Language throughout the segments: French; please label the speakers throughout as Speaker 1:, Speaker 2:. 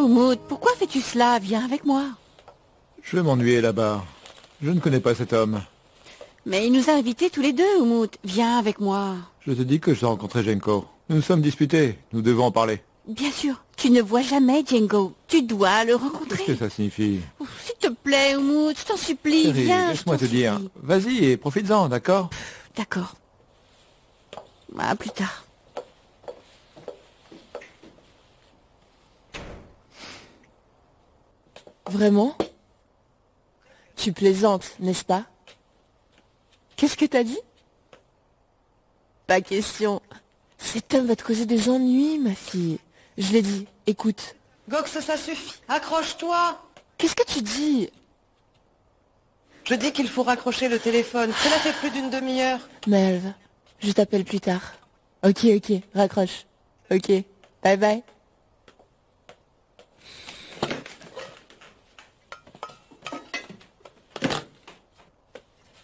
Speaker 1: Umut, pourquoi fais-tu cela? Viens avec moi.
Speaker 2: Je vais m'ennuyer là-bas. Je ne connais pas cet homme.
Speaker 1: Mais il nous a invités tous les deux, Umut. Viens avec moi.
Speaker 2: Je te dis que je dois rencontrer Jenko. Nous nous sommes disputés. Nous devons en parler.
Speaker 1: Bien sûr. Tu ne vois jamais Django. Tu dois le
Speaker 2: Qu'est-ce
Speaker 1: rencontrer.
Speaker 2: que ça signifie?
Speaker 1: S'il te plaît, Umut, je t'en supplie,
Speaker 2: Chérie,
Speaker 1: viens.
Speaker 2: laisse-moi
Speaker 1: je
Speaker 2: te
Speaker 1: t'en
Speaker 2: dire.
Speaker 1: supplie.
Speaker 2: Vas-y et profites-en, d'accord?
Speaker 1: D'accord. À plus tard.
Speaker 3: Vraiment? Tu plaisantes, n'est-ce pas? Qu'est-ce que t'as dit? Pas question. Cet homme va te causer des ennuis, ma fille. Je l'ai dit, écoute.
Speaker 4: Gox, ça suffit. Accroche-toi.
Speaker 3: Qu'est-ce que tu dis?
Speaker 4: Je dis qu'il faut raccrocher le téléphone. Cela fait plus d'une demi-heure.
Speaker 3: Melv, je t'appelle plus tard. Ok, raccroche. Ok, bye bye.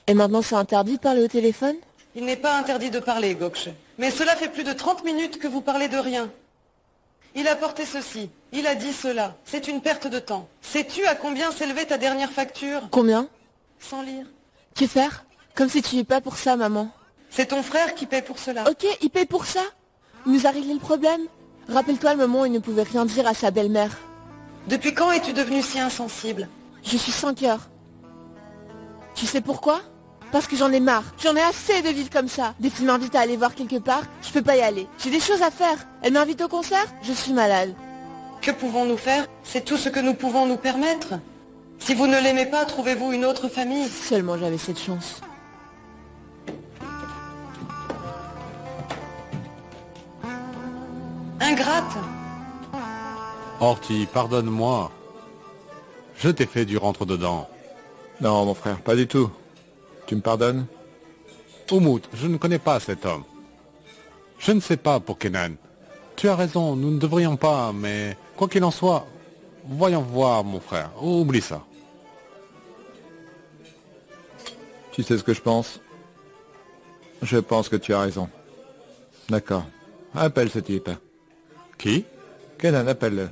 Speaker 3: Et maintenant c'est interdit de parler au téléphone?
Speaker 4: Il n'est pas interdit de parler, Gokche. Mais cela fait plus de 30 minutes que vous parlez de rien. Il a porté ceci. Il a dit cela. C'est une perte de temps. Sais-tu à combien s'élevait ta dernière facture?
Speaker 3: Combien?
Speaker 4: Sans lire.
Speaker 3: Que faire? Comme si tu y es pas pour ça, maman.
Speaker 4: C'est ton frère qui paie pour cela.
Speaker 3: Ok, il paye pour ça. Il nous a réglé le problème. Rappelle-toi le moment où il ne pouvait rien dire à sa belle-mère.
Speaker 4: Depuis quand es-tu devenu si insensible?
Speaker 3: Je suis sans cœur. Tu sais pourquoi? Parce que j'en ai marre. J'en ai assez de vivre comme ça. Dès qu'il m'invite à aller voir quelque part, je peux pas y aller. J'ai des choses à faire. Elle m'invite au concert, je suis malade.
Speaker 4: Que pouvons-nous faire? C'est tout ce que nous pouvons nous permettre. Si vous ne l'aimez pas, trouvez-vous une autre famille.
Speaker 3: Seulement j'avais cette chance.
Speaker 4: Ingrate.
Speaker 5: Horty, pardonne-moi. Je t'ai fait du rentre-dedans.
Speaker 2: Non, mon frère, pas du tout. Tu me pardonnes?
Speaker 5: Umut, je ne connais pas cet homme. Je ne sais pas pour Kenan. Tu as raison, nous ne devrions pas, mais quoi qu'il en soit, voyons voir, mon frère. Oublie ça.
Speaker 2: Tu sais ce que je pense? Je pense que tu as raison. D'accord. Appelle ce type.
Speaker 5: Qui?
Speaker 2: Kenan, appelle-le.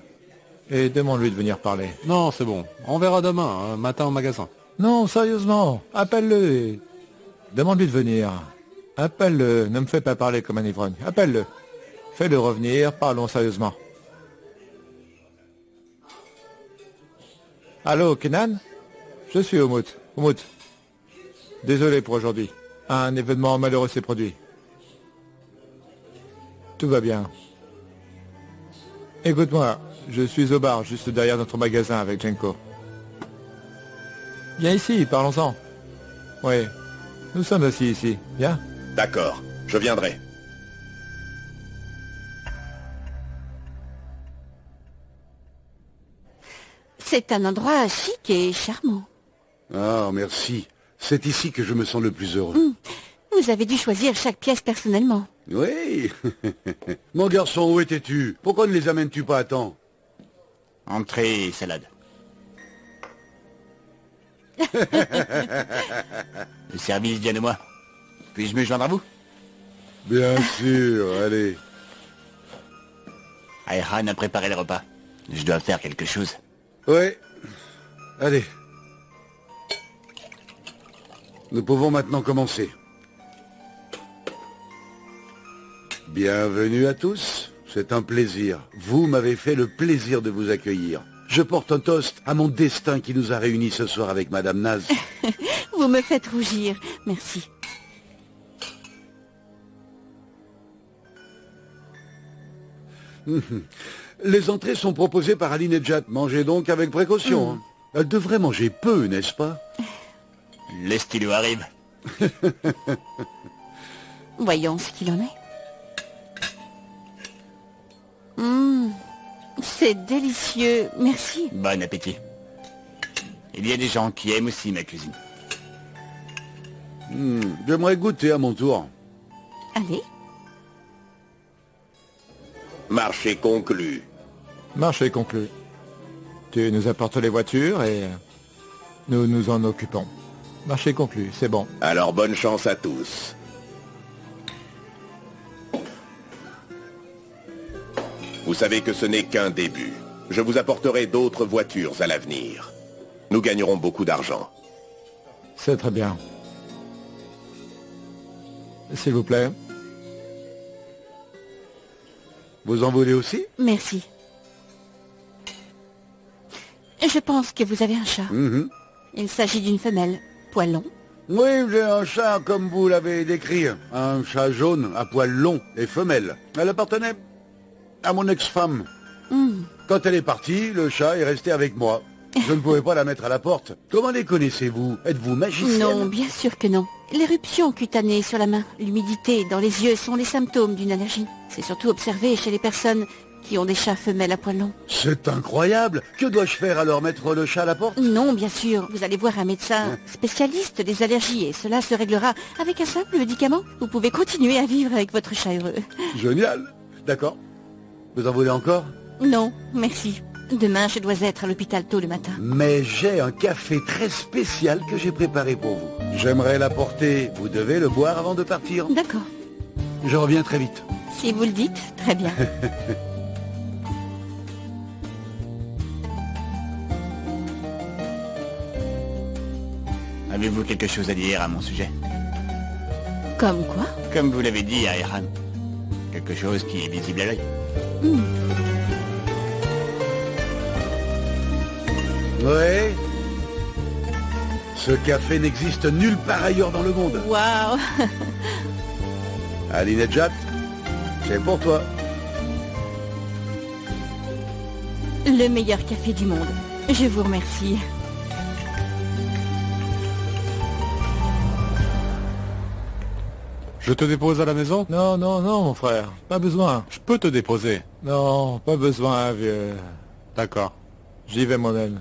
Speaker 2: Et demande-lui de venir parler.
Speaker 5: Non, c'est bon. On verra demain, matin au magasin.
Speaker 2: Non, sérieusement, appelle-le et demande-lui de venir. Appelle-le, ne me fais pas parler comme un ivrogne. Appelle-le. Fais-le revenir, parlons sérieusement. Allô, Kenan? Je suis Umut. Umut. Désolé pour aujourd'hui. Un événement malheureux s'est produit. Tout va bien. Écoute-moi, je suis au bar, juste derrière notre magasin avec Jenko. Viens ici, parlons-en. Oui, nous sommes assis ici. Viens.
Speaker 6: D'accord, je viendrai.
Speaker 1: C'est un endroit chic et charmant.
Speaker 7: Ah, merci. C'est ici que je me sens le plus heureux.
Speaker 1: Vous avez dû choisir chaque pièce personnellement.
Speaker 7: Oui. Mon garçon, où étais-tu? Pourquoi ne les amènes-tu pas à temps?
Speaker 6: Entrée et salade. Le service vient de moi. Puis-je me joindre à vous?
Speaker 7: Bien sûr, allez.
Speaker 6: Ayhan a préparé le repas. Je dois faire quelque chose.
Speaker 7: Ouais. Allez. Nous pouvons maintenant commencer. Bienvenue à tous. C'est un plaisir. Vous m'avez fait le plaisir de vous accueillir. Je porte un toast à mon destin qui nous a réunis ce soir avec Madame Naz.
Speaker 1: Vous me faites rougir. Merci.
Speaker 7: Les entrées sont proposées par Ali Nejat. Mangez donc avec précaution. Hein. Elle devrait manger peu, n'est-ce pas?
Speaker 6: Le stylo arrive.
Speaker 1: Voyons ce qu'il en est. C'est délicieux. Merci.
Speaker 6: Bon appétit. Il y a des gens qui aiment aussi ma cuisine.
Speaker 7: J'aimerais goûter à mon tour.
Speaker 1: Allez.
Speaker 6: Marché conclu.
Speaker 2: Marché conclu. Tu nous apportes les voitures et nous nous en occupons. Marché conclu, c'est bon.
Speaker 6: Alors bonne chance à tous. Vous savez que ce n'est qu'un début.
Speaker 8: Je vous apporterai d'autres voitures à l'avenir. Nous gagnerons beaucoup d'argent.
Speaker 2: C'est très bien. S'il vous plaît.
Speaker 7: Vous en voulez aussi?
Speaker 1: Merci. Je pense que vous avez un chat. Il s'agit d'une femelle, poil long.
Speaker 7: Oui, j'ai un chat comme vous l'avez décrit. Un chat jaune à poils longs et femelle. Elle appartenait à mon ex-femme. Quand elle est partie, le chat est resté avec moi. Je ne pouvais pas la mettre à la porte. Comment les connaissez-vous? Êtes-vous magicienne?
Speaker 1: Non, bien sûr que non. L'éruption cutanée sur la main, l'humidité dans les yeux sont les symptômes d'une allergie. C'est surtout observé chez les personnes qui ont des chats femelles à poils longs.
Speaker 7: C'est incroyable. Que dois-je faire alors, mettre le chat à la porte?
Speaker 1: Non, bien sûr, vous allez voir un médecin spécialiste des allergies et cela se réglera avec un simple médicament. Vous pouvez continuer à vivre avec votre chat heureux.
Speaker 7: Génial. D'accord. Vous en voulez encore?
Speaker 1: Non, merci. Demain, je dois être à l'hôpital tôt le matin.
Speaker 7: Mais j'ai un café très spécial que j'ai préparé pour vous. J'aimerais l'apporter. Vous devez le boire avant de partir.
Speaker 1: D'accord.
Speaker 7: Je reviens très vite.
Speaker 1: Si vous le dites, très bien.
Speaker 6: Avez-vous quelque chose à dire à mon sujet?
Speaker 1: Comme quoi?
Speaker 6: Comme vous l'avez dit à Erhan. Quelque chose qui est visible à l'œil.
Speaker 7: Oui. Ce café n'existe nulle part ailleurs dans le monde.
Speaker 1: Waouh.
Speaker 7: Ali Nejat, c'est pour toi.
Speaker 1: Le meilleur café du monde. Je vous remercie.
Speaker 5: Je te dépose à la maison?
Speaker 2: Non, non, non, mon frère. Pas besoin.
Speaker 5: Je peux te déposer.
Speaker 2: Non, pas besoin, vieux.
Speaker 5: D'accord.
Speaker 2: J'y vais, mon aile.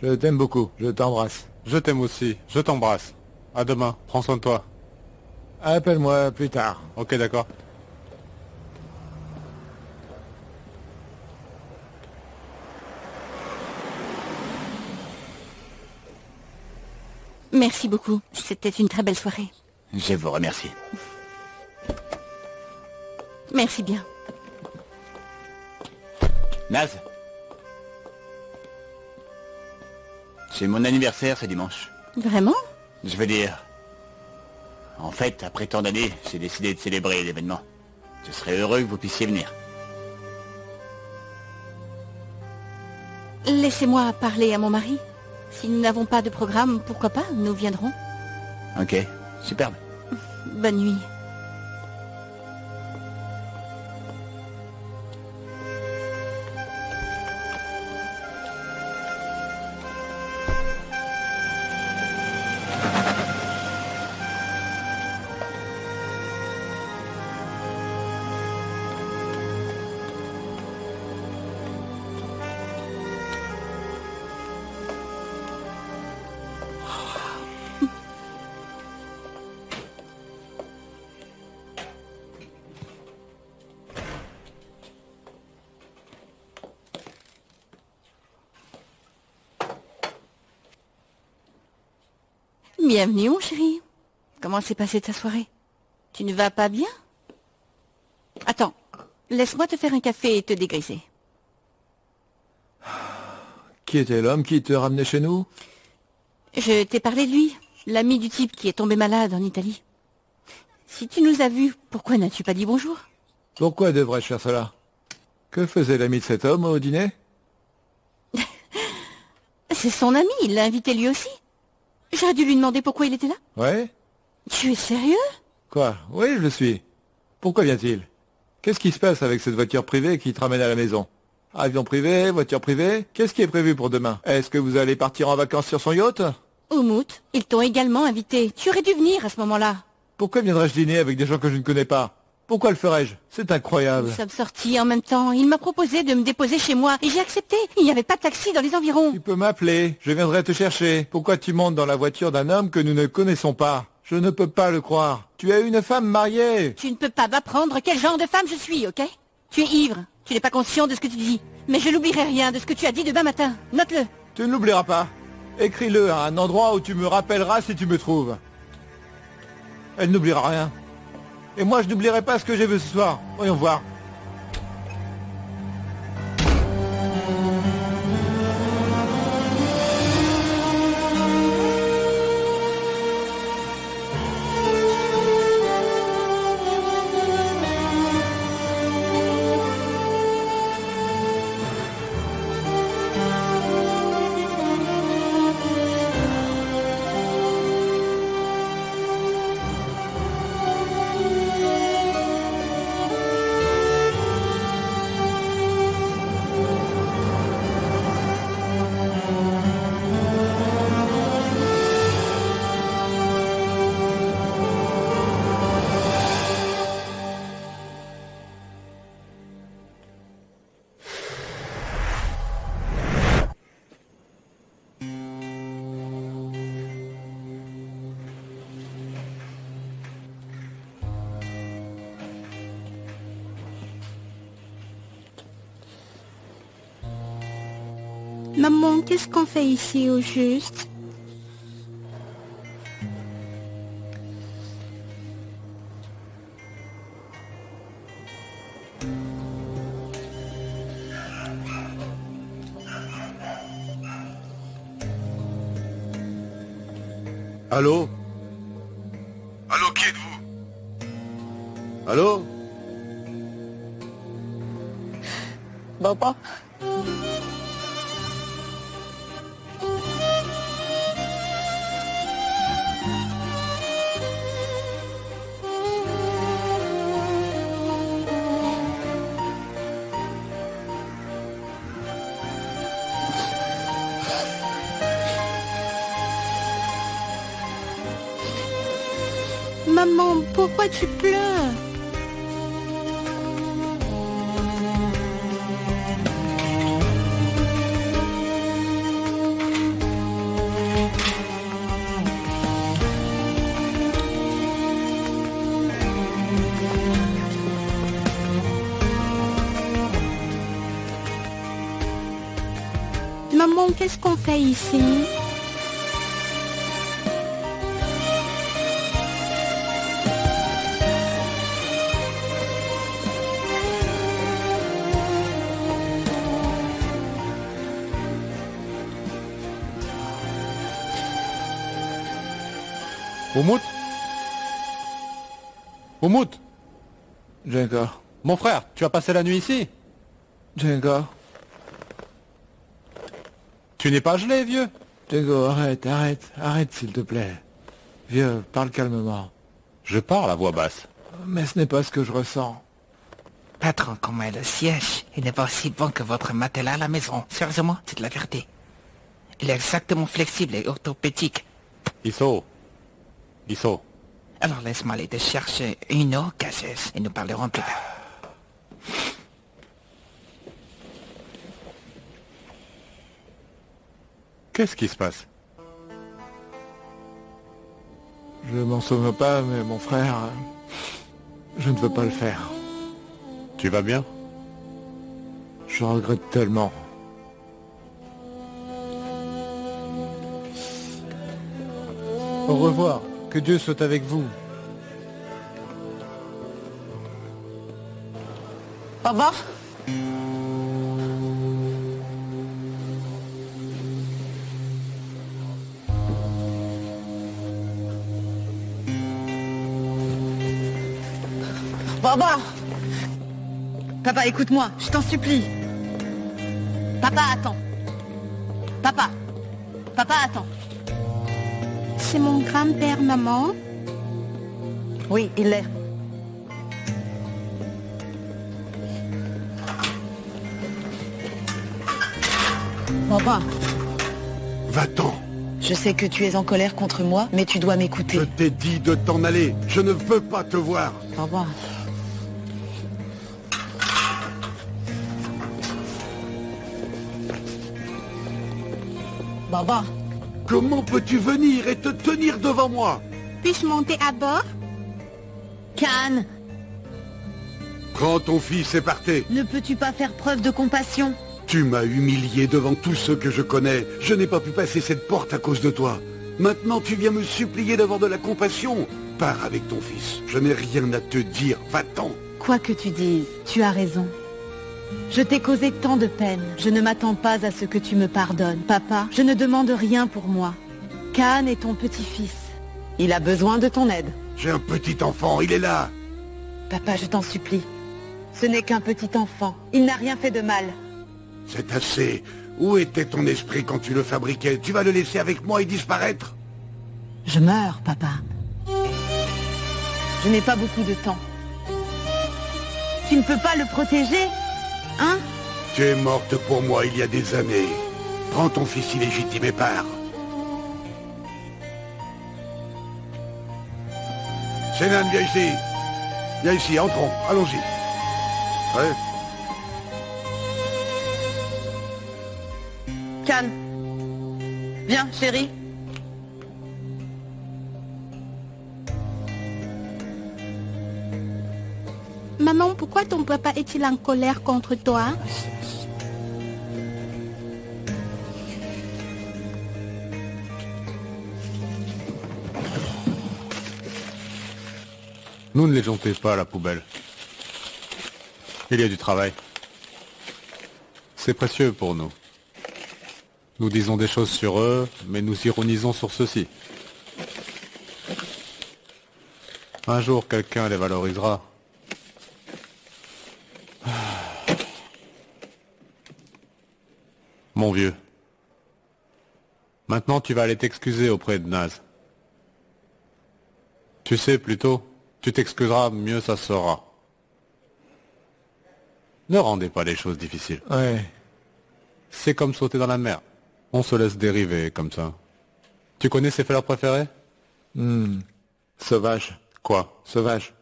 Speaker 2: Je t'aime beaucoup. Je t'embrasse.
Speaker 5: Je t'aime aussi. Je t'embrasse. À demain. Prends soin de toi.
Speaker 2: Appelle-moi plus tard.
Speaker 5: Ok, d'accord.
Speaker 1: Merci beaucoup. C'était une très belle soirée.
Speaker 6: Je vous remercie.
Speaker 1: Merci bien.
Speaker 6: Naz. C'est mon anniversaire ce dimanche.
Speaker 1: Vraiment?
Speaker 6: Je veux dire... En fait, après tant d'années, j'ai décidé de célébrer l'événement. Je serais heureux que vous puissiez venir.
Speaker 1: Laissez-moi parler à mon mari. Si nous n'avons pas de programme, pourquoi pas, nous viendrons.
Speaker 6: Ok, superbe.
Speaker 1: Bonne nuit. Bienvenue, mon chéri. Comment s'est passée ta soirée? Tu ne vas pas bien? Attends, laisse-moi te faire un café et te dégriser.
Speaker 2: Qui était l'homme qui te ramenait chez nous?
Speaker 1: Je t'ai parlé de lui, l'ami du type qui est tombé malade en Italie. Si tu nous as vus, pourquoi n'as-tu pas dit bonjour?
Speaker 2: Pourquoi devrais-je faire cela? Que faisait l'ami de cet homme au dîner?
Speaker 1: C'est son ami, il l'a invité lui aussi. J'aurais dû lui demander pourquoi il était là.
Speaker 2: Ouais?
Speaker 1: Tu es sérieux?
Speaker 2: Quoi? Oui, je le suis. Pourquoi vient-il? Qu'est-ce qui se passe avec cette voiture privée qui te ramène à la maison? Avion privé, voiture privée? Qu'est-ce qui est prévu pour demain? Est-ce que vous allez partir en vacances sur son yacht?
Speaker 1: Oumout, ils t'ont également invité. Tu aurais dû venir à ce moment-là.
Speaker 2: Pourquoi viendrais-je dîner avec des gens que je ne connais pas? Pourquoi le ferais-je? C'est incroyable.
Speaker 1: Nous sommes sortis en même temps. Il m'a proposé de me déposer chez moi et j'ai accepté. Il n'y avait pas de taxi dans les environs.
Speaker 2: Tu peux m'appeler, je viendrai te chercher. Pourquoi tu montes dans la voiture d'un homme que nous ne connaissons pas? Je ne peux pas le croire. Tu es une femme mariée.
Speaker 1: Tu ne peux pas m'apprendre quel genre de femme je suis, ok? Tu es ivre. Tu n'es pas conscient de ce que tu dis. Mais je n'oublierai rien de ce que tu as dit demain matin. Note-le.
Speaker 2: Tu ne l'oublieras pas. Écris-le à un endroit où tu me rappelleras si tu me trouves. Elle n'oubliera rien. Et moi, je n'oublierai pas ce que j'ai vu ce soir. Voyons voir.
Speaker 1: Maman, qu'est-ce qu'on fait ici au juste?
Speaker 7: Allô?
Speaker 9: Allô, qui êtes-vous?
Speaker 7: Allô?
Speaker 3: Papa.
Speaker 1: Maman, pourquoi tu pleures? Maman, qu'est-ce qu'on fait ici?
Speaker 5: Oumout? Oumout?
Speaker 2: Django.
Speaker 5: Mon frère, tu as passé la nuit ici?
Speaker 2: Django.
Speaker 5: Tu n'es pas gelé, vieux?
Speaker 2: Django, arrête s'il te plaît. Vieux, parle calmement.
Speaker 5: Je parle à voix basse.
Speaker 2: Mais ce n'est pas ce que je ressens.
Speaker 10: Patron, comment est le siège? Il n'est pas aussi bon que votre matelas à la maison. Sérieusement, c'est de la vérité. Il est exactement flexible et orthopédique.
Speaker 5: Isso.
Speaker 10: Alors laisse-moi aller te chercher une eau gazeuse et nous parlerons plus tard.
Speaker 5: Qu'est-ce qui se passe?
Speaker 2: Je m'en souviens pas, mais mon frère... Je ne veux pas le faire.
Speaker 5: Tu vas bien?
Speaker 2: Je regrette tellement. Au revoir. Que Dieu soit avec vous.
Speaker 3: Papa. Papa.
Speaker 4: Papa, écoute-moi, je t'en supplie.
Speaker 1: Papa, attends. Papa. Papa, attends. C'est mon grand-père, maman.
Speaker 4: Oui, il l'est. Papa,
Speaker 7: Va-t'en.
Speaker 4: je sais que tu es en colère contre moi, mais tu dois m'écouter.
Speaker 7: Je t'ai dit de t'en aller. Je ne veux pas te voir.
Speaker 4: Papa. Baba,
Speaker 7: Comment peux-tu venir et te tenir devant moi?
Speaker 1: Puis-je monter à bord?
Speaker 4: Khan,
Speaker 7: Prends ton fils et partez.
Speaker 4: ne peux-tu pas faire preuve de compassion?
Speaker 7: Tu m'as humilié devant tous ceux que je connais. Je n'ai pas pu passer cette porte à cause de toi. Maintenant, tu viens me supplier d'avoir de la compassion. Pars avec ton fils. Je n'ai rien à te dire. Va-t'en.
Speaker 4: Quoi que tu dises, tu as raison. Je t'ai causé tant de peine. Je ne m'attends pas à ce que tu me pardonnes. Papa, je ne demande rien pour moi. Khan est ton petit-fils. Il a besoin de ton aide.
Speaker 7: J'ai un petit enfant. Il est là.
Speaker 4: Papa, je t'en supplie. Ce n'est qu'un petit enfant. Il n'a rien fait de mal.
Speaker 7: C'est assez. Où était ton esprit quand tu le fabriquais? Tu vas le laisser avec moi et disparaître?
Speaker 4: Je meurs, papa. Je n'ai pas beaucoup de temps. Tu ne peux pas le protéger, hein?
Speaker 7: Tu es morte pour moi il y a des années. Prends ton fils illégitime et pars. Sénan, viens ici. Viens ici, entrons. Allons-y. Ouais.
Speaker 4: Khan. Viens, chérie.
Speaker 1: Maman, pourquoi ton papa est-il en colère contre toi?
Speaker 5: Nous ne les jetons pas à la poubelle. Il y a du travail. C'est précieux pour nous. Nous disons des choses sur eux, mais nous ironisons sur ceux-ci. Un jour, quelqu'un les valorisera. Mon vieux. Maintenant, tu vas aller t'excuser auprès de Naz. Tu sais, plutôt, tu t'excuseras, mieux ça sera. Ne rendez pas les choses difficiles.
Speaker 2: Ouais.
Speaker 5: C'est comme sauter dans la mer. On se laisse dériver comme ça. Tu connais ses fleurs préférées?
Speaker 2: Sauvage.
Speaker 5: Quoi?
Speaker 2: Sauvage.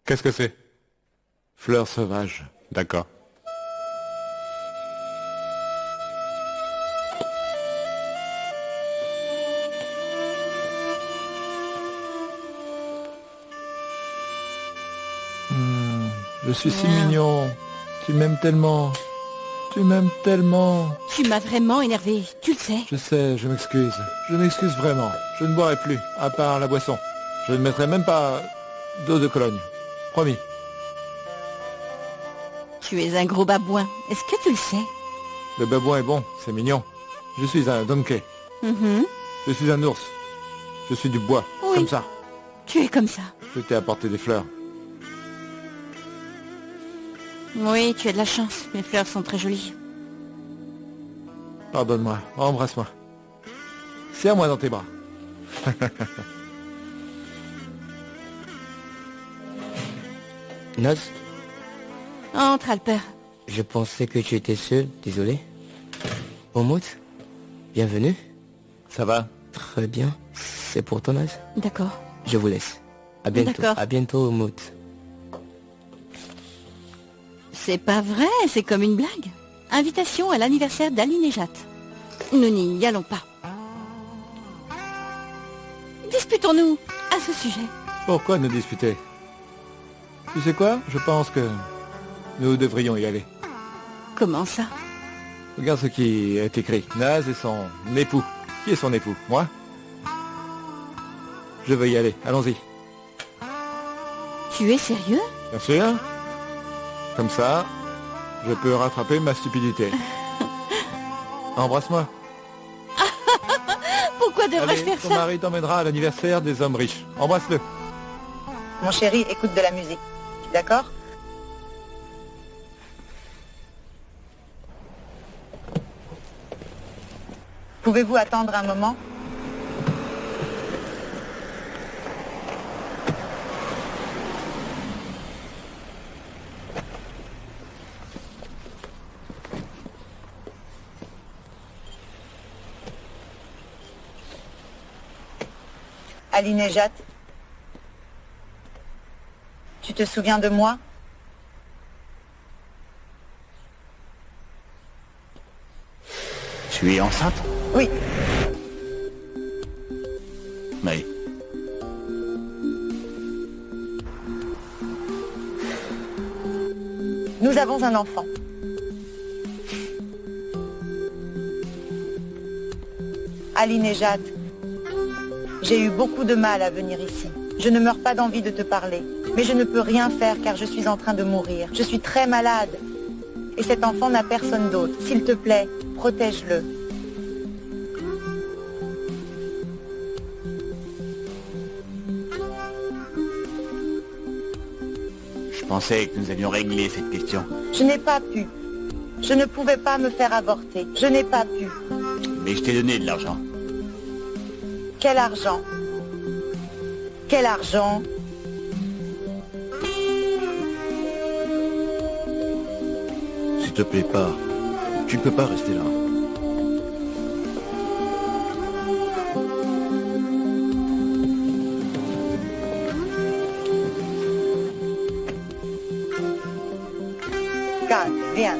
Speaker 5: Qu'est-ce que c'est?
Speaker 2: Fleurs sauvages.
Speaker 5: D'accord.
Speaker 2: Je suis si mignon. Tu m'aimes tellement. Tu m'aimes tellement.
Speaker 1: Tu m'as vraiment énervé, tu le sais.
Speaker 2: Je sais, je m'excuse. Je m'excuse vraiment. Je ne boirai plus, à part la boisson. Je ne mettrai même pas d'eau de Cologne. Promis.
Speaker 1: Tu es un gros babouin, est-ce que tu le sais?
Speaker 2: Le babouin est bon, c'est mignon. Je suis un donkey. Je suis un ours. Je suis du bois,
Speaker 1: Oui.
Speaker 2: comme ça.
Speaker 1: Tu es comme ça.
Speaker 2: Je t'ai apporté des fleurs.
Speaker 1: Oui, tu as de la chance, mes fleurs sont très jolies.
Speaker 2: Pardonne-moi, embrasse-moi. Serre-moi dans tes bras.
Speaker 11: Naz,
Speaker 1: Entre, Alper.
Speaker 11: je pensais que tu étais seul, désolé. Omut, bienvenue.
Speaker 2: Ça va?
Speaker 11: Très bien. C'est pour ton Naz.
Speaker 1: D'accord.
Speaker 11: Je vous laisse. À bientôt.
Speaker 1: D'accord.
Speaker 11: À bientôt, Omut.
Speaker 1: C'est pas vrai, c'est comme une blague. Invitation à l'anniversaire d'Ali Nejat. Nous n'y allons pas. Disputons-nous à ce sujet.
Speaker 2: Pourquoi nous disputer? Tu sais quoi? Je pense que nous devrions y aller.
Speaker 1: Comment ça?
Speaker 2: Regarde ce qui est écrit. Naz et son époux. Qui est son époux? Moi? Je veux y aller. Allons-y.
Speaker 1: Tu es sérieux?
Speaker 2: Bien sûr. Comme ça, je peux rattraper ma stupidité. Embrasse-moi.
Speaker 1: Pourquoi devrais-je
Speaker 2: Allez,
Speaker 1: faire
Speaker 2: ton
Speaker 1: ça?
Speaker 2: mari t'emmènera à l'anniversaire des hommes riches. Embrasse-le.
Speaker 12: Mon chéri, écoute de la musique. D'accord? Pouvez-vous attendre un moment? Ali Nejat, tu te souviens de moi?
Speaker 6: Tu es enceinte?
Speaker 12: Oui.
Speaker 6: Oui.
Speaker 12: Nous avons un enfant. Ali Nejat, j'ai eu beaucoup de mal à venir ici. Je ne meurs pas d'envie de te parler, mais je ne peux rien faire car je suis en train de mourir. Je suis très malade. Et cet enfant n'a personne d'autre. S'il te plaît, protège-le.
Speaker 6: Je pensais que nous avions réglé cette question.
Speaker 12: Je n'ai pas pu. Je ne pouvais pas me faire avorter. Je n'ai pas pu.
Speaker 6: Mais je t'ai donné de l'argent.
Speaker 12: Quel argent? Quel argent?
Speaker 7: S'il te plaît, pas. Tu ne peux pas rester là.
Speaker 12: Kat, viens.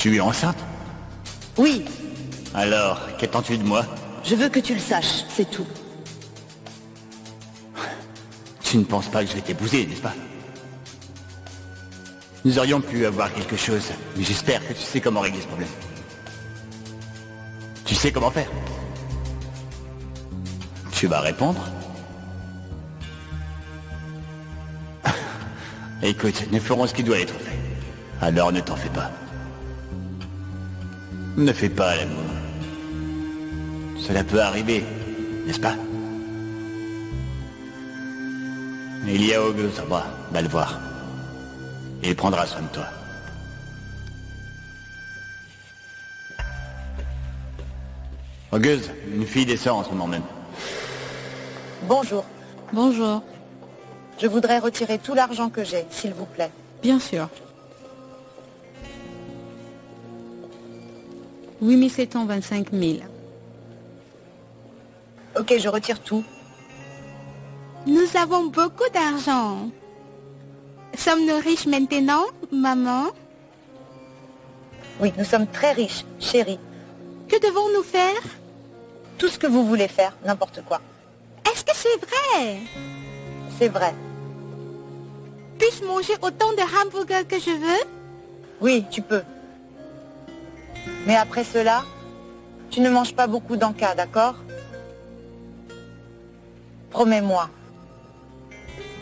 Speaker 6: Tu es enceinte?
Speaker 12: Oui,
Speaker 6: Alors, qu'attends-tu de moi?
Speaker 12: je veux que tu le saches, c'est tout.
Speaker 6: Tu ne penses pas que je vais t'épouser, n'est-ce pas? Nous aurions pu avoir quelque chose, mais j'espère que tu sais comment régler ce problème. Tu sais comment faire? Tu vas répondre? Écoute, nous ferons ce qui doit être fait. Alors ne t'en fais pas. Ne fais pas l'amour. Cela peut arriver, n'est-ce pas? Il y a Auguste là-bas, va le voir. Il prendra soin de toi. Auguste, une fille descend en ce moment même.
Speaker 12: Bonjour,
Speaker 1: Bonjour.
Speaker 12: je voudrais retirer tout l'argent que j'ai, s'il vous plaît.
Speaker 1: Bien sûr. 8 725 000.
Speaker 12: Ok, je retire tout.
Speaker 1: Nous avons beaucoup d'argent. Sommes-nous riches maintenant, maman?
Speaker 12: Oui, nous sommes très riches, chérie.
Speaker 1: Que devons-nous faire?
Speaker 12: Tout ce que vous voulez faire, n'importe quoi.
Speaker 1: Est-ce que c'est vrai?
Speaker 12: C'est vrai.
Speaker 1: Puis-je manger autant de hamburgers que je veux?
Speaker 12: Oui, tu peux. Mais après cela, tu ne manges pas beaucoup d'encas, d'accord? Promets-moi.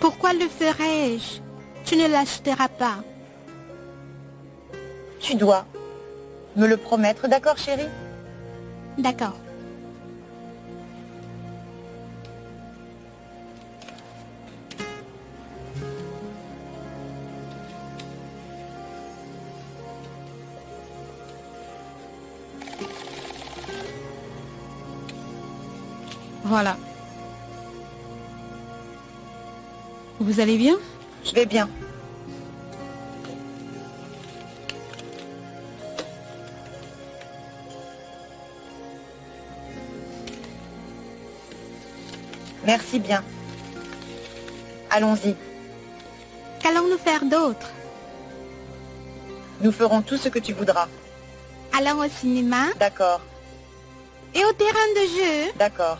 Speaker 1: Pourquoi le ferais-je? Tu ne l'achèteras pas.
Speaker 12: Tu dois me le promettre, d'accord, chérie?
Speaker 1: D'accord. Voilà. Vous allez bien?
Speaker 12: Je vais bien. Merci bien. Allons-y.
Speaker 1: Qu'allons-nous faire d'autre?
Speaker 12: Nous ferons tout ce que tu voudras.
Speaker 1: Allons au cinéma
Speaker 12: D'accord,
Speaker 1: et au terrain de jeu.
Speaker 12: d'accord.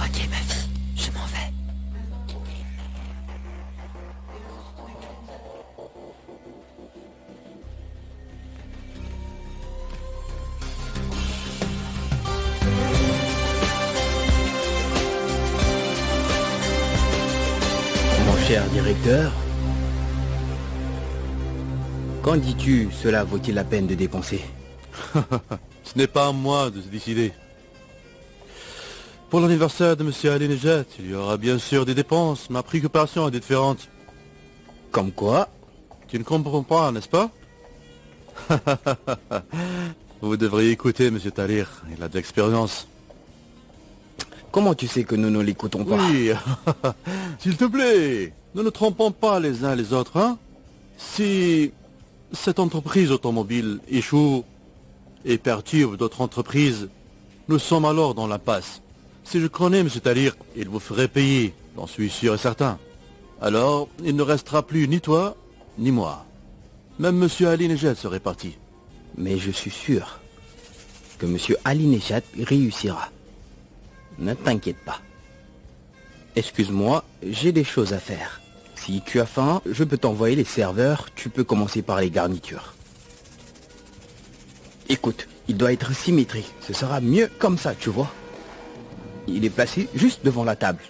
Speaker 1: Ok, ma fille, je m'en vais.
Speaker 11: Mon cher directeur, quand dis-tu cela vaut-il la peine de dépenser?
Speaker 5: Ce n'est pas à moi de se décider. Pour l'anniversaire de M. Ali-Nejat, il y aura bien sûr des dépenses. Ma préoccupation est différente.
Speaker 11: Comme quoi?
Speaker 5: Tu ne comprends pas, n'est-ce pas? Vous devriez écouter M. Talir, il a de l'expérience.
Speaker 11: Comment tu sais que nous ne l'écoutons pas?
Speaker 5: Oui, s'il te plaît, ne nous trompons pas les uns les autres, hein? Si cette entreprise automobile échoue,
Speaker 13: et perturbe d'autres entreprises, nous sommes alors dans l'impasse. Si je connais M. Talir, il vous ferait payer, j'en suis sûr et certain. Alors, il ne restera plus ni toi, ni moi. Même M. Ali Nejad serait parti.
Speaker 11: Mais je suis sûr que M. Ali Nejad réussira. Ne t'inquiète pas. Excuse-moi, j'ai des choses à faire. Si tu as faim, je peux t'envoyer les serveurs, tu peux commencer par les garnitures. Écoute, il doit être symétrique, ce sera mieux comme ça, tu vois. Il est placé juste devant la table.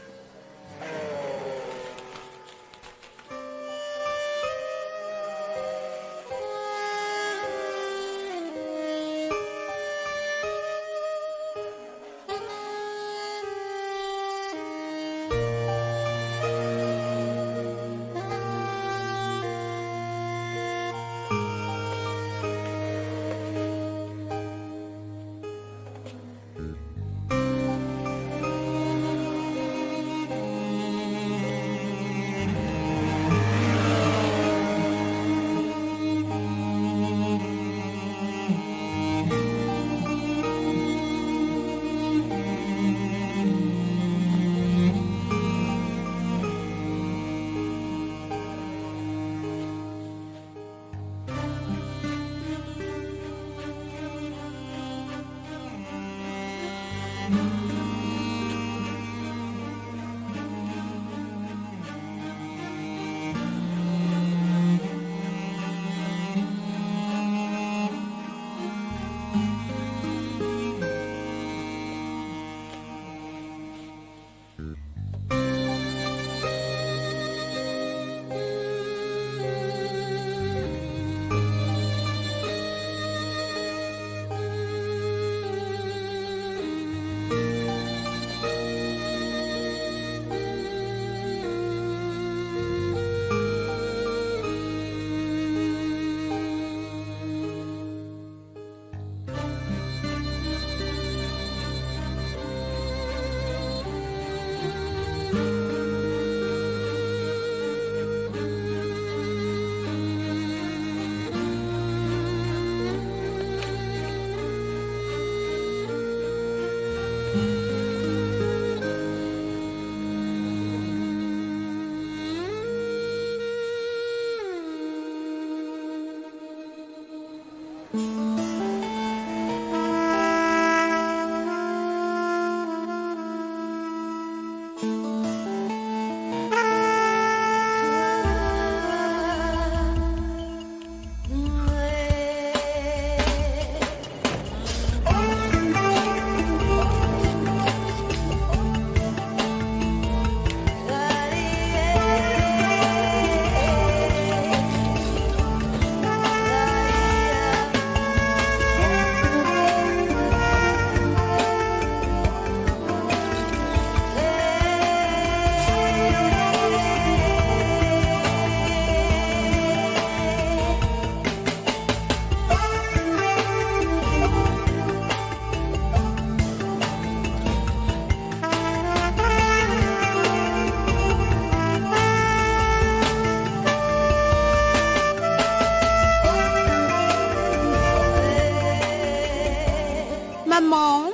Speaker 1: Maman.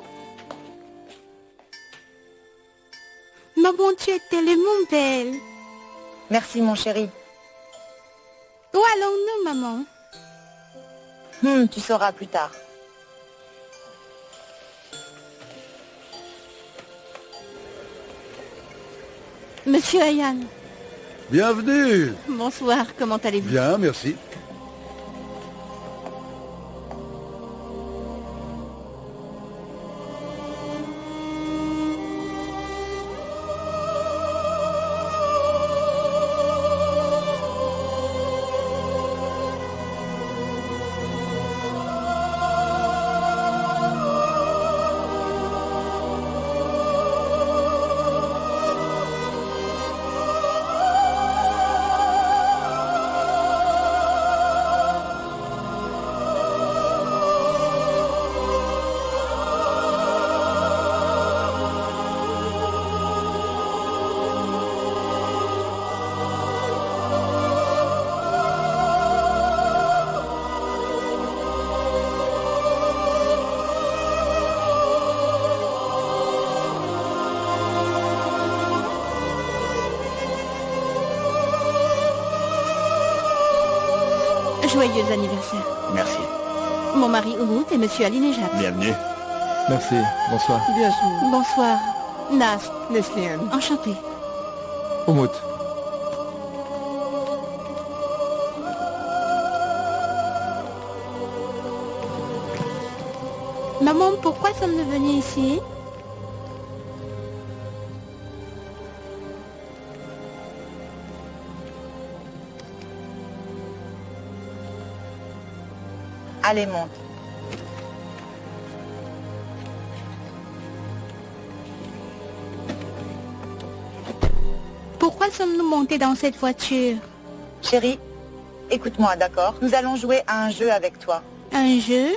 Speaker 1: Maman, tu es tellement belle.
Speaker 12: Merci, mon chéri.
Speaker 1: Où allons-nous, maman?
Speaker 12: Tu sauras plus tard.
Speaker 1: Monsieur Ayan.
Speaker 7: Bienvenue.
Speaker 1: Bonsoir, comment allez-vous?
Speaker 7: Bien, merci.
Speaker 1: Joyeux anniversaire.
Speaker 6: Merci.
Speaker 1: Mon mari Umut et monsieur Alinejad.
Speaker 6: Bienvenue.
Speaker 2: Merci, bonsoir.
Speaker 3: Bienvenue.
Speaker 1: Bonsoir. Nas,
Speaker 3: Neslihan.
Speaker 1: enchanté.
Speaker 2: Umut.
Speaker 1: Maman, pourquoi sommes-nous venus ici?
Speaker 12: Allez, monte.
Speaker 1: Pourquoi sommes-nous montés dans cette voiture?
Speaker 12: Chérie, écoute-moi, d'accord? Nous allons jouer à un jeu avec toi.
Speaker 1: Un jeu?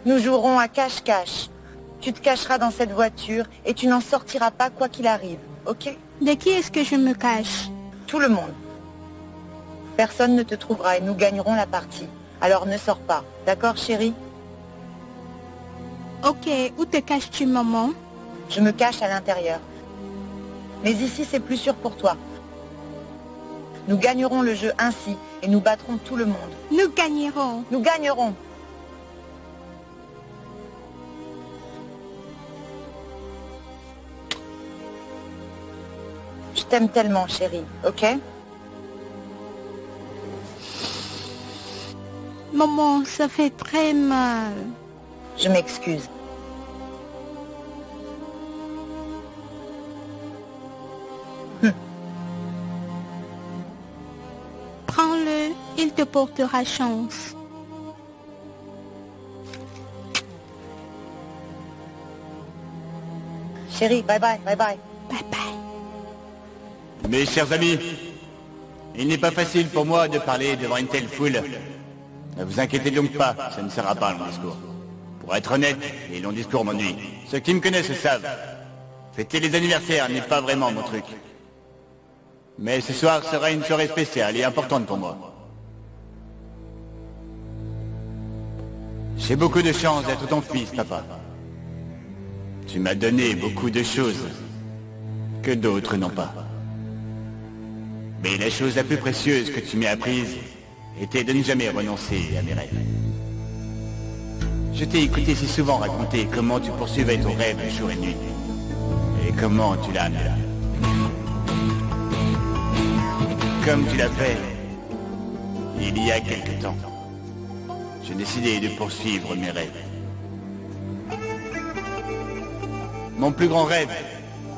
Speaker 12: Nous jouerons à cache-cache. Tu te cacheras dans cette voiture et tu n'en sortiras pas quoi qu'il arrive, ok?
Speaker 1: De qui est-ce que je me cache?
Speaker 12: Tout le monde. Personne ne te trouvera et nous gagnerons la partie. Alors ne sors pas, d'accord chérie?
Speaker 1: Ok, où te caches-tu, maman?
Speaker 12: Je me cache à l'intérieur. Mais ici c'est plus sûr pour toi. Nous gagnerons le jeu ainsi et nous battrons tout le monde.
Speaker 1: Nous gagnerons.
Speaker 12: Nous gagnerons. Je t'aime tellement, chérie, ok?
Speaker 1: Maman, ça fait très mal.
Speaker 12: Je m'excuse.
Speaker 1: Prends-le, il te portera chance.
Speaker 12: Chérie, bye bye, bye bye.
Speaker 1: Bye bye.
Speaker 6: Mes chers amis, il n'est pas facile pour moi de parler devant une telle foule. Ne vous inquiétez donc pas, ça ne sera pas un long discours. Pour être honnête, les longs discours m'ennuient. Ceux qui me connaissent le savent. Fêter les anniversaires n'est pas vraiment mon truc. Mais ce soir sera une soirée spéciale et importante pour moi. J'ai beaucoup de chance d'être ton fils, papa. Tu m'as donné beaucoup de choses que d'autres n'ont pas. Mais la chose la plus précieuse que tu m'as apprise était de ne jamais renoncer à mes rêves. Je t'ai écouté si souvent raconter comment tu poursuivais ton rêve jour et nuit. Et comment tu l'as amené là. Comme tu l'as fait, il y a quelque temps, j'ai décidé de poursuivre mes rêves. Mon plus grand rêve,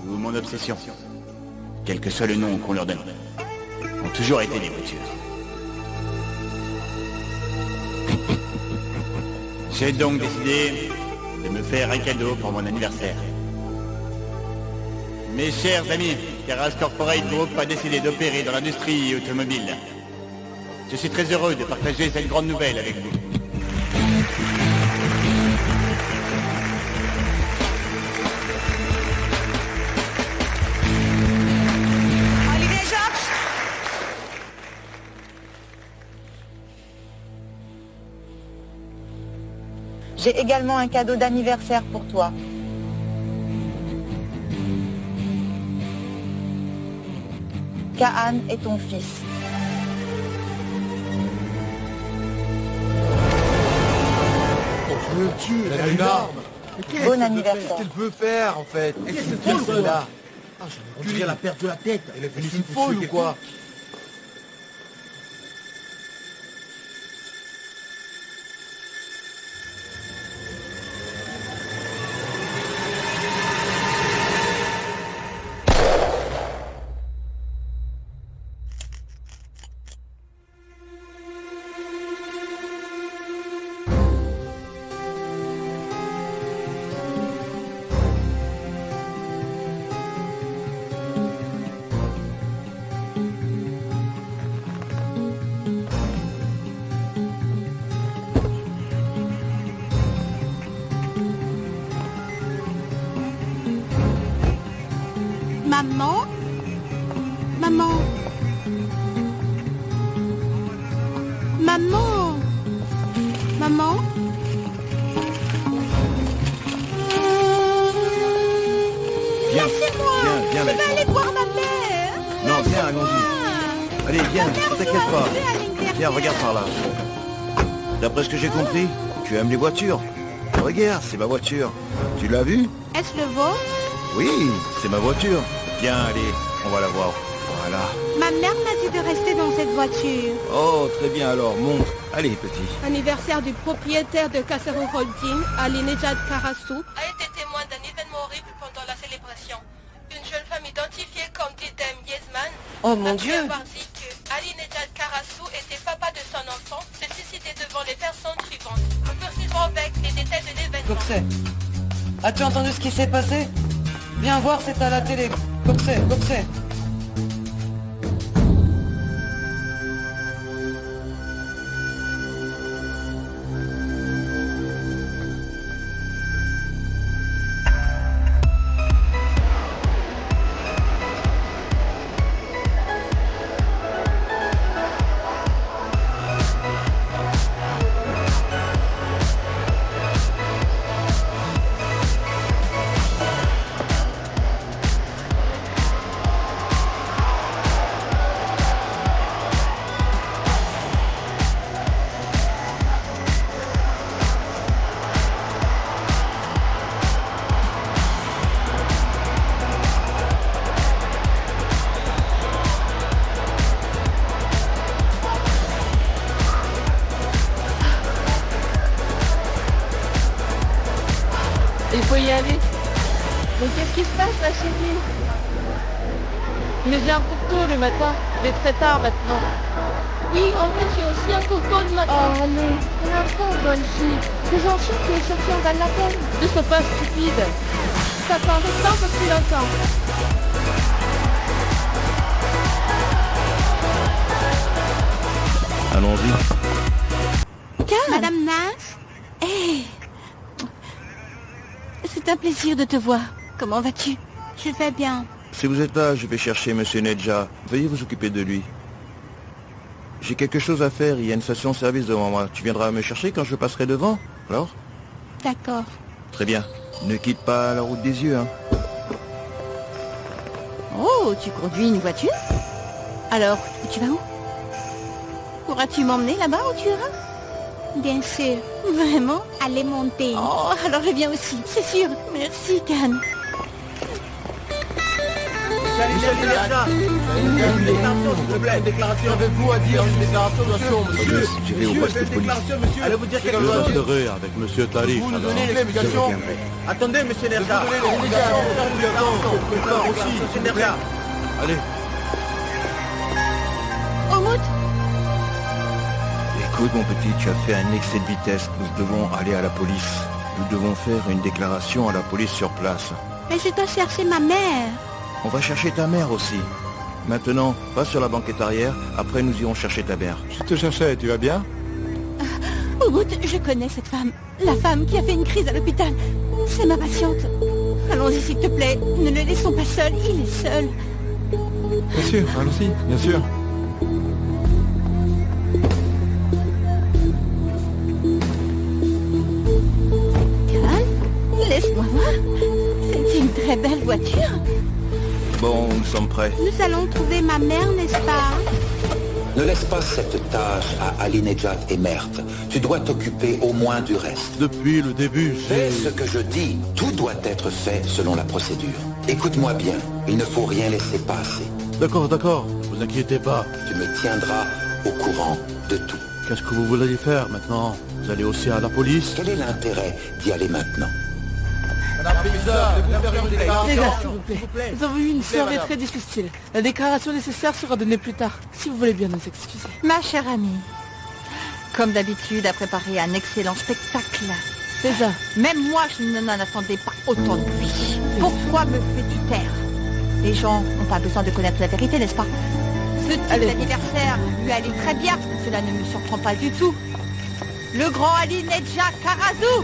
Speaker 6: ou mon obsession, quel que soit le nom qu'on leur donne, ont toujours été les voitures. J'ai donc décidé de me faire un cadeau pour mon anniversaire. Mes chers amis, Karas Corporate Group a décidé d'opérer dans l'industrie automobile. Je suis très heureux de partager cette grande nouvelle avec vous.
Speaker 12: J'ai également un cadeau d'anniversaire pour toi. Kaan est ton fils.
Speaker 2: Elle a une arme.
Speaker 12: Bon anniversaire.
Speaker 2: Qu'est-ce qu'elle veut faire en fait? Qu'est-ce que c'est là? On dirait la perte de la tête. Elle est venue une folle ou quoi?
Speaker 1: Maman? Maman? Maman? Maman?
Speaker 7: Viens,
Speaker 1: Lâchez-moi!
Speaker 7: viens,
Speaker 1: Je vais aller voir ma mère!
Speaker 7: Non, viens, allons-y.
Speaker 14: Allez, viens, ne t'inquiète pas. Viens, regarde par là. D'après ce que j'ai compris, tu aimes les voitures. Regarde, c'est ma voiture. Tu l'as vue?
Speaker 1: Est-ce le vôtre?
Speaker 14: Oui, c'est ma voiture. Viens, allez, on va la voir. Voilà.
Speaker 1: Ma mère m'a dit de rester dans cette voiture.
Speaker 14: Oh, très bien alors, monte. Allez, petit.
Speaker 15: Anniversaire du propriétaire de Casero Holding, Ali Nejad Karasu, a été témoin d'un événement horrible pendant la célébration. Une jeune femme identifiée comme Didem Yezman
Speaker 4: mon Dieu,
Speaker 15: avoir dit que Ali Nejad Karasu était papa de son enfant, s'est suicidé devant les personnes suivantes. Nous poursuivons avec les détails de l'événement.
Speaker 4: Goxé, as-tu entendu ce qui s'est passé? Viens voir, c'est à la télé. Goxé, Goxé.
Speaker 15: Il faut y aller. Mais qu'est-ce qui se passe, ma chérie? Mais j'ai un coco le matin. Il est très tard maintenant. Oui, en fait, j'ai aussi un coco le matin. Oh, allez, on a trop bonne fille. C'est gentil que les sorties en valent la peine. Ne sois pas stupide. Ça peut rester un peu plus longtemps.
Speaker 14: Allons-y.
Speaker 1: Madame Nas? Hé, c'est un plaisir de te voir. Comment vas-tu? Je vais bien.
Speaker 14: Si vous êtes là, je vais chercher Monsieur Nedja. Veuillez vous occuper de lui. J'ai quelque chose à faire, il y a une station-service devant moi. Tu viendras me chercher quand je passerai devant, alors?
Speaker 1: D'accord.
Speaker 14: Très bien. Ne quitte pas la route des yeux, hein.
Speaker 1: Oh, tu conduis une voiture? Alors, tu vas où? Pourras-tu m'emmener là-bas où tu iras? Bien sûr. Vraiment? Allez monter. Oh, alors je viens aussi, c'est sûr. Merci, Khan.
Speaker 13: Une déclaration avec vous à dire, une déclaration, monsieur.
Speaker 14: Je vais au poste de police.
Speaker 13: Allez vous dire quelque
Speaker 5: Je
Speaker 13: chose.
Speaker 5: resterai avec monsieur Tarif.
Speaker 13: Vous nous
Speaker 5: alors.
Speaker 13: donnez l'explication. Attendez, monsieur Nerja. Monsieur Nerja.
Speaker 5: Allez.
Speaker 1: Oumout?
Speaker 14: Écoute, mon petit, tu as fait un excès de vitesse. Nous devons aller à la police. Nous devons faire une déclaration à la police sur place.
Speaker 1: Mais je dois chercher ma mère.
Speaker 14: On va chercher ta mère aussi. Maintenant, passe sur la banquette arrière. Après, nous irons chercher ta mère.
Speaker 2: Je te cherchais, tu vas bien?
Speaker 1: Oumout, je connais cette femme. La femme qui a fait une crise à l'hôpital. C'est ma patiente. Allons-y, s'il te plaît. Ne le laissons pas seul. Il est seul.
Speaker 2: Bien sûr, allons-y, bien sûr.
Speaker 1: Khan, laisse-moi voir. C'est une très belle voiture.
Speaker 14: Bon, nous sommes prêts.
Speaker 1: Nous allons trouver ma mère, n'est-ce pas?
Speaker 16: Ne laisse pas cette tâche à Ali Nejad et Mert. Tu dois t'occuper au moins du reste.
Speaker 5: Depuis le début,
Speaker 16: Fais ce que je dis. Tout doit être fait selon la procédure. Écoute-moi bien. Il ne faut rien laisser passer.
Speaker 5: D'accord, vous inquiétez pas.
Speaker 16: Tu me tiendras au courant de tout.
Speaker 5: Qu'est-ce que vous voulez faire maintenant? Vous allez aussi à la police?
Speaker 16: Quel est l'intérêt d'y aller maintenant?
Speaker 3: Les gars, s'il vous plaît. Nous avons eu une soirée très difficile. La déclaration nécessaire sera donnée plus tard, si vous voulez bien nous excuser.
Speaker 1: Ma chère amie, comme d'habitude, a préparé un excellent spectacle.
Speaker 3: C'est ça.
Speaker 1: Même moi, je n'en attendais pas autant de lui. Pourquoi me fais-tu taire? Les gens n'ont pas besoin de connaître la vérité, n'est-ce pas? Ce type d'anniversaire lui allait très bien. Cela ne me surprend pas du tout. Le grand Ali Nejad Karasu.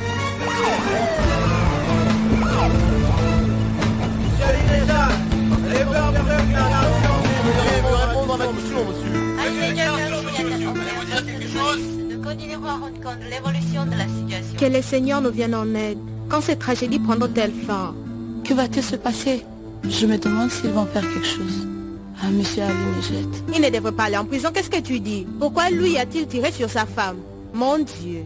Speaker 15: Nous continuerons à rendre compte de l'évolution de la situation. Que les seigneurs nous viennent en aide. Quand cette tragédie prendra-t-elle fin?
Speaker 3: Que va-t-il se passer? Je me demande s'ils vont faire quelque chose. à monsieur Ali Nejat.
Speaker 1: Il ne devrait pas aller en prison. Qu'est-ce que tu dis? Pourquoi lui a-t-il tiré sur sa femme? Mon Dieu.